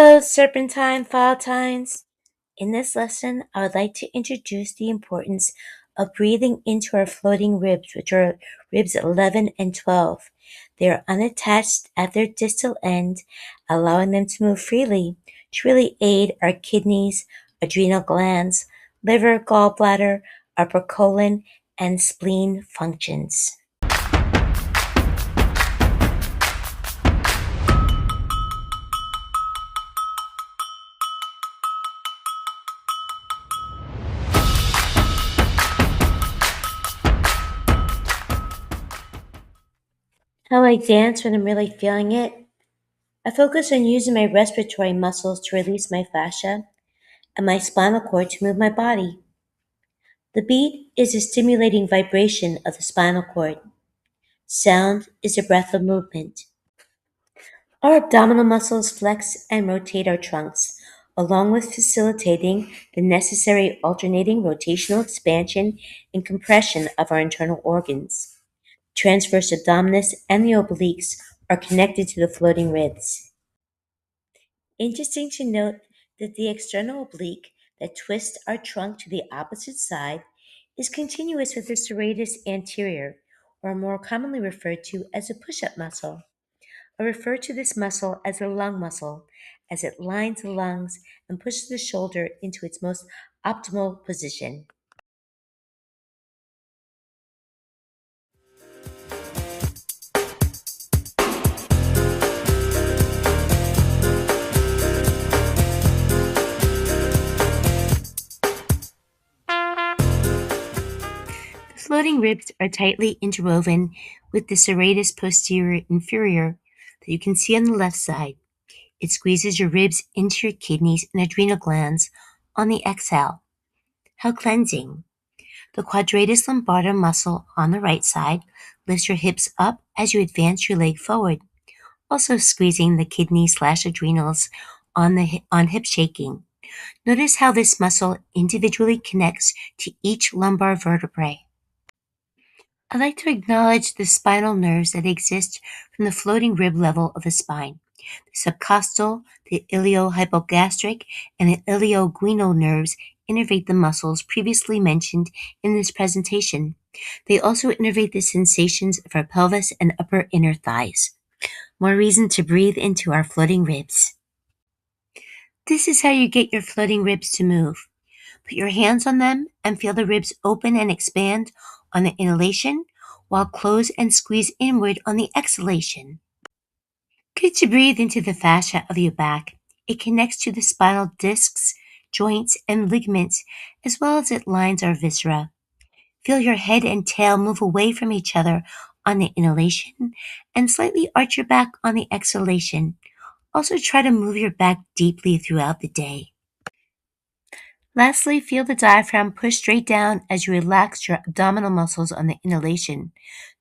Hello, serpentine Filetines. In this lesson, I would like to introduce the importance of breathing into our floating ribs, which are ribs 11 and 12. They are unattached at their distal end, allowing them to move freely to really aid our kidneys, adrenal glands, liver, gallbladder, upper colon, and spleen functions. How I dance when I'm really feeling it. I focus on using my respiratory muscles to release my fascia and my spinal cord to move my body. The beat is a stimulating vibration of the spinal cord. Sound is a breath of movement. Our abdominal muscles flex and rotate our trunks, along with facilitating the necessary alternating rotational expansion and compression of our internal organs. Transverse abdominis and the obliques are connected to the floating ribs. Interesting to note that the external oblique that twists our trunk to the opposite side is continuous with the serratus anterior, or more commonly referred to as a push-up muscle. I refer to this muscle as the lung muscle, as it lines the lungs and pushes the shoulder into its most optimal position. The floating ribs are tightly interwoven with the serratus posterior inferior that you can see on the left side. It squeezes your ribs into your kidneys and adrenal glands on the exhale. How cleansing. The quadratus lumbatum muscle on the right side lifts your hips up as you advance your leg forward, also squeezing the kidney/adrenals on hip shaking. Notice how this muscle individually connects to each lumbar vertebrae. I'd like to acknowledge the spinal nerves that exist from the floating rib level of the spine. The subcostal, the iliohypogastric, and the ilioguinal nerves innervate the muscles previously mentioned in this presentation. They also innervate the sensations of our pelvis and upper inner thighs. More reason to breathe into our floating ribs. This is how you get your floating ribs to move. Put your hands on them and feel the ribs open and expand on the inhalation, while close and squeeze inward on the exhalation. Good to breathe into the fascia of your back. It connects to the spinal discs, joints, and ligaments, as well as it lines our viscera. Feel your head and tail move away from each other on the inhalation and slightly arch your back on the exhalation. Also try to move your back deeply throughout the day. Lastly, feel the diaphragm push straight down as you relax your abdominal muscles on the inhalation.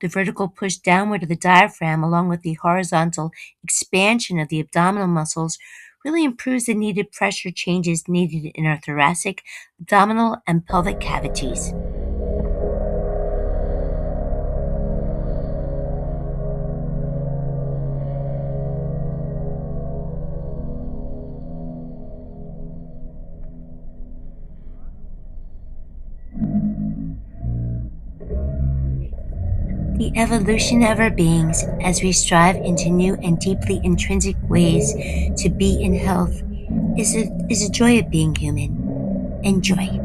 The vertical push downward of the diaphragm, along with the horizontal expansion of the abdominal muscles, really improves the needed pressure changes needed in our thoracic, abdominal, and pelvic cavities. The evolution of our beings as we strive into new and deeply intrinsic ways to be in health is a joy of being human. Enjoy.